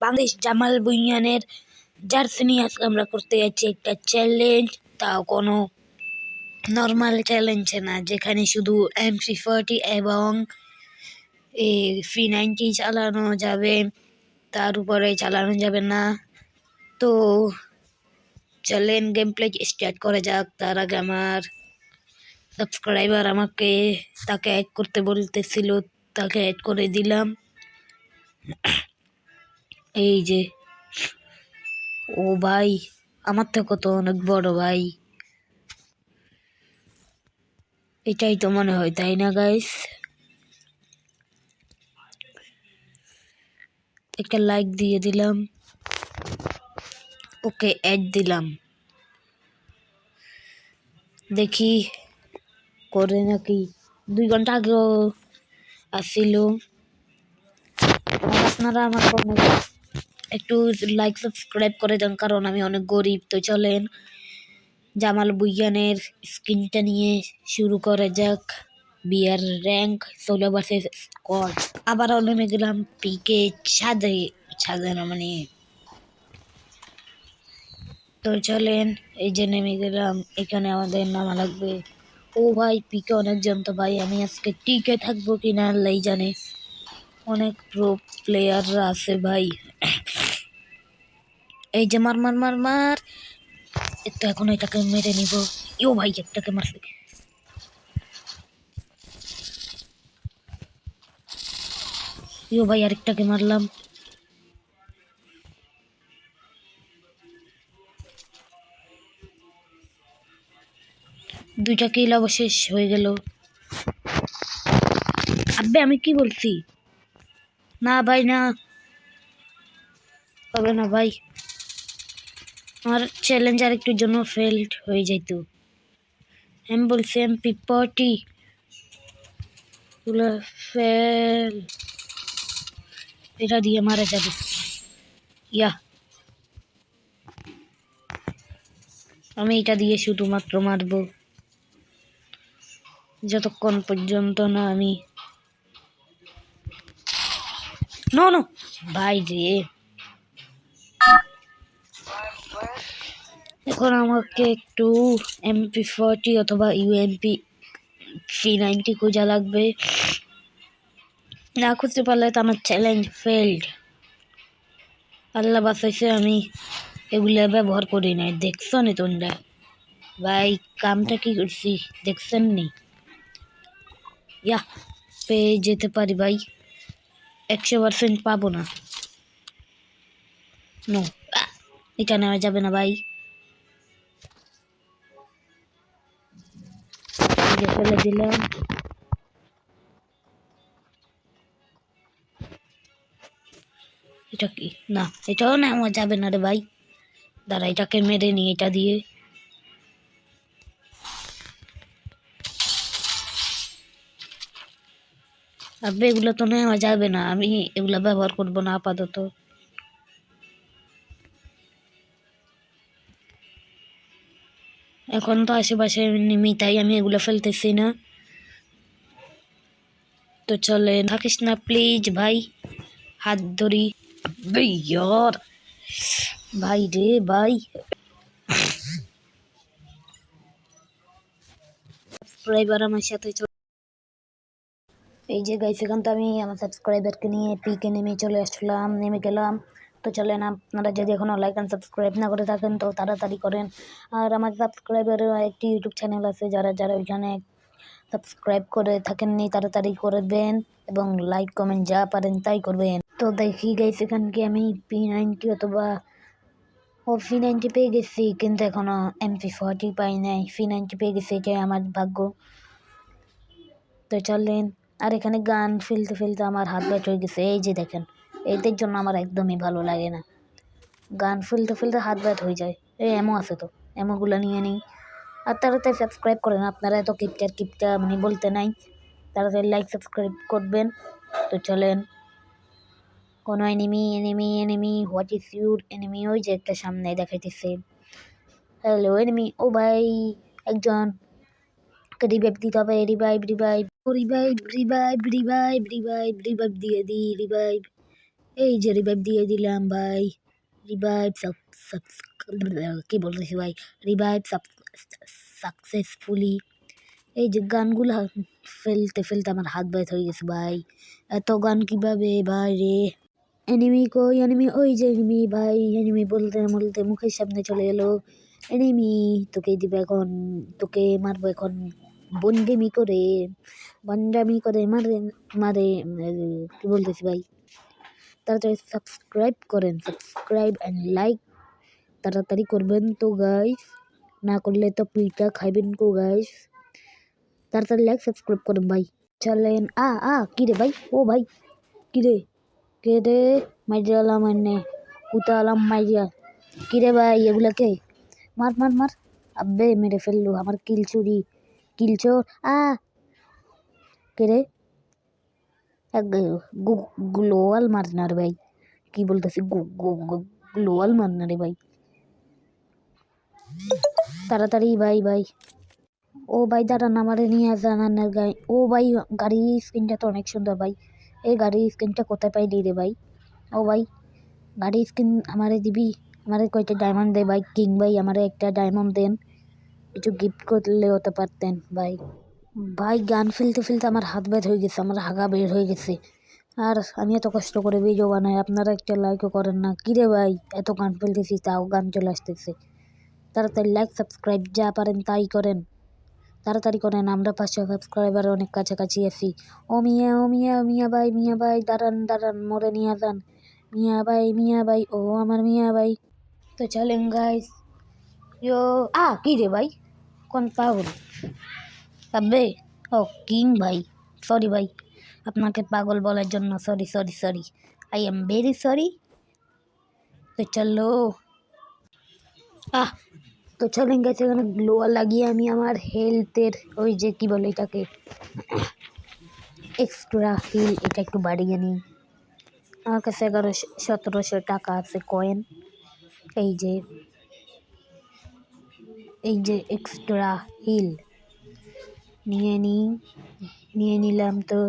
Bangladesh Jamal ভুঁইয়ানের jersey নিয়ে আজকে আমরা করতে যাচ্ছি একটা চ্যালেঞ্জ, তাও কোনো নর্মাল চ্যালেঞ্জ না, যেখানে শুধু MC40 এবং P90 চালানো যাবে, তার উপরে চালানো যাবে না। তো চলেন গেম প্লে স্টার্ট করা যাক। তার আগে আমার সাবস্ক্রাইবার আমাকে তাকে অ্যাড করতে বলতেছিল, তাকে অ্যাড করে দিলাম। এই যে ও ভাই, আমার থেকে তো অনেক বড় ভাই, এটাই তো মনে হয়, তাই না গাইস? একটা লাইক দিয়ে দিলাম, ওকে অ্যাড দিলাম, দেখি করে নাকি। 2 ঘন্টা আগেও আসছিল। আপনারা আমাকে একটু লাইক সাবস্ক্রাইব করে দেন, কারণ আমি অনেক গরিব। তো চলেন জামাল ভুঁইয়ানের স্কিনটা নিয়ে শুরু করা যাক। বিয়ার র্যাঙ্ক 16 ভার্সেস স্কোয়াড। আবারও নেমে গেলাম পিকে ছাদে না মানে। তো চলেন, এই যে নেমে গেলাম, এখানে আমাদের নামা লাগবে। ও ভাই, পিকে অনেকজন, তো ভাই আমি আজকে টিকে থাকবো কিনা আল্লাহই জানে। অনেক প্রো প্লেয়াররা আছে ভাই। এই যে মার মার মার মার, একটু এখন এটাকে মেরে নিব। ইও ভাই, একটাকে মারছে। ইও ভাই, আরেকটাকে মারলাম। দুইটা কিল অবশেষ হয়ে গেল। আব্বে আমি কি বলছি? না ভাই না, হবে না ভাই, আমার চ্যালেঞ্জ আর একটুর জন্য ফেলড হয়ে যেত। আমি বলছি MP40 গুলো ফেল, এটা দিয়ে মারা যাবে। ইয়া, আমি এটা দিয়ে শুধুমাত্র মারবো যতক্ষণ পর্যন্ত না আমি নো নো ভাই রে। এখন আমাকে একটু MP40 অথবা UMP P90 খোঁজা লাগবে। না খুঁজতে পারলে তো আমার চ্যালেঞ্জ ফেলড। আল্লাহ বাঁচাইছে, আমি এগুলা ব্যবহার করি নাই। দেখছো নি তোমরা ভাই কামটা কি করছি? দেখছেন নি? ইয়া, পেয়ে যেতে পারি ভাই, 100% পাবো না। নো, এটা নেওয়া যাবে না ভাই। ফেলে দিলাম। এটা কি? না, এটাও নেওয়া যাবে না রে ভাই। দাঁড়া, এটাকে মেরে নি এটা দিয়ে। আবে এগুলো তো নেওয়া যাবে না, আমি এগুলা ব্যবহার করবো না আপাতত। এখন তো আশেপাশে এনিমি, তাই আমি এগুলো ফেলতেছি না। তো চলে, থাকিস না প্লিজ ভাই, হাত ধরি। ইয়ার ভাই রে ভাই, সাবস্ক্রাইবার আমার সাথে এই যে গাইস, এখন তো আমি আমার সাবস্ক্রাইবারকে নিয়ে পিকে নেমে চলে আসলাম, নেমে গেলাম। তো চলেন, আপনারা যদি এখনো লাইক অ্যান্ড সাবস্ক্রাইব না করে থাকেন তো তাড়াতাড়ি করেন। আর আমার সাবস্ক্রাইবারের একটি ইউটিউব চ্যানেল আছে, যারা যারা ওইখানে সাবস্ক্রাইব করে থাকেননি তাড়াতাড়ি করবেন, এবং লাইক কমেন্ট যা পারেন তাই করবেন। তো দেখি গাইস, এখানকে আমি P90 অথবা P90 পেয়ে গেছি, কিন্তু এখনো MP40 পাই নাই। P90 পেয়ে গেছি, এটাই আমার ভাগ্য। তো চলেন, আর এখানে গান ফেলতে ফেলতে আমার হাত ব্যথা হয়ে গেছে। এই যে দেখেন, এদের জন্য আমার একদমই ভালো লাগে না, গান ফেলতে ফেলতে হাত ব্যথা হয়ে যায়। এমো আছে, তো এমোগুলো নিয়ে নিই। আর তাড়াতাড়ি সাবস্ক্রাইব করেন, আপনারা এত কিপটা মানে বলতে নাই, তাড়াতাড়ি লাইক সাবস্ক্রাইব করবেন। তো চলেন, কোনো enemy enemy enemy, what is your enemy? ওই যে একটা সামনে দেখাইতেছে, হ্যালো এনিমি। ও ভাই, একজন রিভাইভ দিতে হবে। Revive revive revive revive revive revive revive দিয়ে দি রিভাইভ। এই যে রিভাইভ দিয়ে দিলাম ভাই। রিভাইভ কি বলতেছি ভাই, রিভাইভ সাকসেসফুলি। এই যে গানগুলো ফেলতে ফেলতে আমার হাত ব্যথা হয়ে গেছে ভাই। এত গান কিভাবে ভাই রে। এনিমি কই, এনিমি ওই যে এনিমি ভাই। এনিমি বলতে বলতে মুখের সামনে চলে এলো। এনিমি তোকে দিবে এখন, তোকে মারবো এখন। বন্ডামি করে মারে মারে। কি বলতেছি ভাই, তাড়াতাড়ি সাবস্ক্রাইব করেন, সাবস্ক্রাইব অ্যান্ড লাইক তাড়াতাড়ি করবেন তো গাইস, না করলে তো পিঠা খাইবেন তো গাইস। তাড়াতাড়ি লাইক সাবস্ক্রাইব করেন ভাই। চলেন কি রে ভাই, ও ভাই কি রে, কে রে মাইরিয়া আলাম এনে কুতা আলাম মাইরিয়া। কি রে ভাই এগুলাকে মার মার মার। আব্বে মেরে ফেললো আমার কিল চোর। কে রে গ্লোয়াল মারনা রে ভাই, কি বলতেছি গ্লোয়াল মারনা রে ভাই। তাড়াতাড়ি ভাই ভাই। ও ভাই দাঁড়ান, আমারে নিয়ে যান গায়ে। ও ভাই গাড়ির স্ক্রিনটা তো অনেক সুন্দর ভাই। এই গাড়ির স্ক্রিনটা কোথায় পাইলি রে ভাই? ও ভাই গাড়ির স্ক্রিন আমারে দিবি? আমারে কয়টা ডায়মন্ড দে ভাই, কিং ভাই আমারে একটা ডায়মন্ড দেন, কিছু গিফট করলে হতে পারতেন ভাই। ভাই গান ফেলতে ফেলতে আমার হাত ব্যথা হয়ে গেছে, আমার হাগা বের হয়ে গেছে। আর আমি এত কষ্ট করে ভিডিও বানাই, আপনারা একটা লাইকও করেন না। কিরে ভাই এত গান ফেলতেছি তাও গান চলে আসতেছে। তাড়াতাড়ি লাইক সাবস্ক্রাইব যা পারেন তাই করেন, তাড়াতাড়ি করেন। আমরা 500 সাবস্ক্রাইবার অনেক কাছাকাছি আছি। ও মিয়া ভাই দাঁড়ান মোরে নিয়ে যান। মিয়া ভাই ও আমার মিয়া ভাই। তো চলেন গাইস। ইয়ো কি রে ভাই, কোন পাগল আব্বে? ও কিং ভাই, সরি ভাই আপনাকে পাগল বলার জন্য, sorry, I am very sorry. তো চলো তো চলেন গেছে এখানে গ্লোয়াল লাগিয়ে আমি আমার হেলথের ওই যে কি বলে এটাকে এক্সট্রা হিল, এটা একটু বাড়িয়ে নিই। আমার কাছে 1100-1700 টাকা আছে কয়েন। এই যে এক্সট্রা হিল নিয়ে নিলাম। তো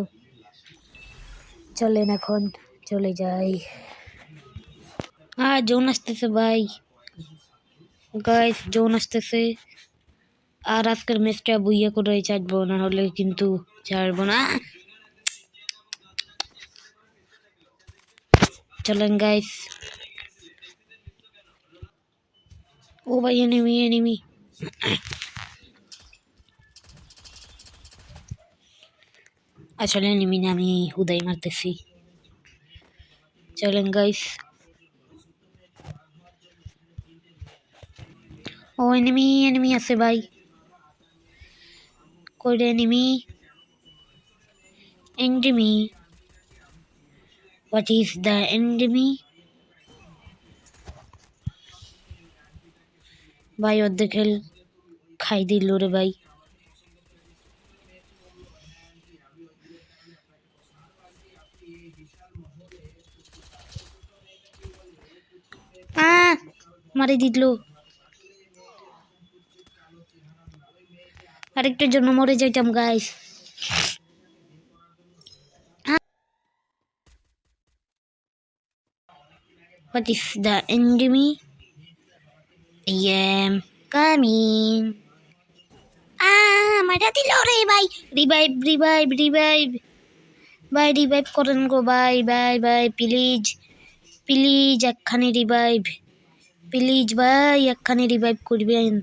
চলেন এখন চলে যাই। জোন আসতেছে ভাই, গাইস জোন আসতেছে। আর আজকের ম্যাচটা বুইয়া করে ছাড়বো, না হলে কিন্তু ছাড়বো না। চলেন গাইস। ও ভাই এনিমি আসলে এনিমি না, আমি হুদাই মারতেছি। চলেন গাইস। ও এনিমি আছে ভাই, কইরে enemy what is the enemy ভাই? অর্ধেক হেল খাই দিল রে ভাই। মারি দিল, আরেকটার জন্য মরে যাইতাম guys. What is the enemy? I am coming. মারা দিল রে ভাই। রিভাইভ ভাই, রিভাইভ করেন গো ভাই প্লিজ একখানি রিভাইভ, প্লিজ ভাই একখানি রিভাইভ করবেন।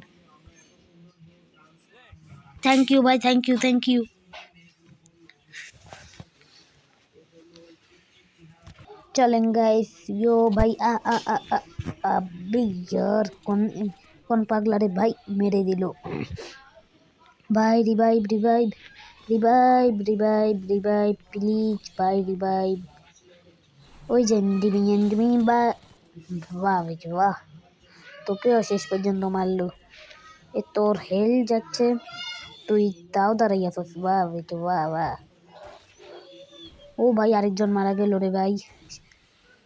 থ্যাংক ইউ ভাই, থ্যাংক ইউ। চলেন গাইস। ইয়ো ভাই यार কোন পাগলা রে ভাই মেরে দিল ভাই। রিভাইভ প্লিজ ভাই, রিভাইভ। ওই যে এন্ডিমি বা বাহ তোকেও শেষ পর্যন্ত মারলো। তোর হেল যাচ্ছে, তুই তাও দাঁড়াই আছিস। বাহ। ও ভাই আরেকজন মারা গেল রে ভাই,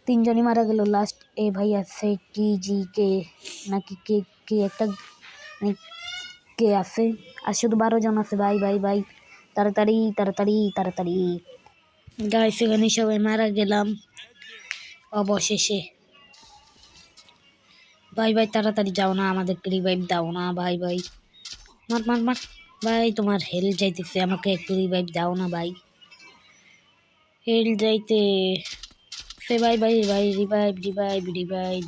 3জনই মারা গেল লাস্ট। ভাই আছে কে নাকি কে একটা কে আছে, আর শুধু 12জন আছে ভাই। তাড়াতাড়ি গাইস এখানে সবাই মারা গেলাম। অবশেষে। ভাই ভাই তাড়াতাড়ি যাও না, আমাদেরকে রিভাইভ দাও না ভাই ভাই। মার মার মার ভাই, তোমার হেল যাইতেছে, আমাকে একটু রিভাইভ দাও না ভাই। হেল যাইতে সে ভাই ভাই ভাই, revive revive revive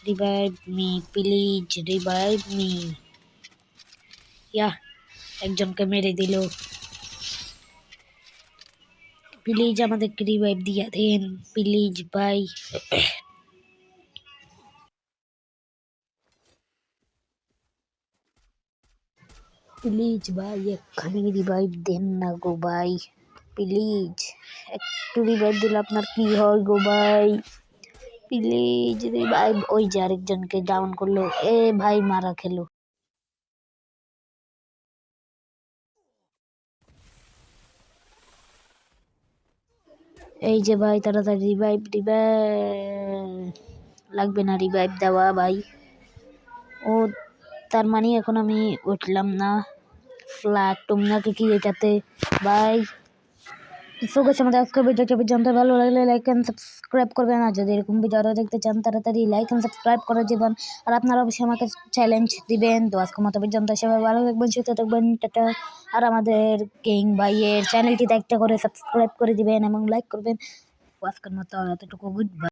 revive me please, revive me. Yeah, একজনকে মেরে দিল। প্লিজ আমাদেরকে রিভাইভ দিয়া দেন প্লিজ ভাই। প্লিজ ভাই এক্ষুনি রিভাইভ দেন না গো ভাই, প্লিজ একটু রিভাইভ দিলে আপনার কি হয় গো ভাই, প্লিজ রিভাইভ। ওই যে আরেকজনকে ডাউন করলো, এ ভাই মারা খেলো। এই যে ভাই তাড়াতাড়ি রিভাইভ রিভাইভ, লাগবে না রিভাইভ দেওয়া ভাই। ও তার মানে এখন আমি উঠলাম না, ফ্ল্যাট তোমরা কি এটাতে ভাই। সো গাইস, আমাদের আজকের ভিডিওটা পর্যন্ত, ভালো লাগলে লাইক এন্ড সাবস্ক্রাইব করবেন, আর যদি এরকম ভিডিও আরও দেখতে চান তাড়াতাড়ি লাইক এন্ড সাবস্ক্রাইব করে দিবেন। আর আপনারা অবশ্যই আমাকে চ্যালেঞ্জ দিবেন। তো আজকের মতো পর্যন্ত, সবাই ভালো থাকবেন, সুস্থ থাকবেন, টাটা। আর আমাদের কিং ভাইয়ের চ্যানেলটিতে একটা করে সাবস্ক্রাইব করে দিবেন এবং লাইক করবেন। আজকের মতো এতটুকু, গুড বাই।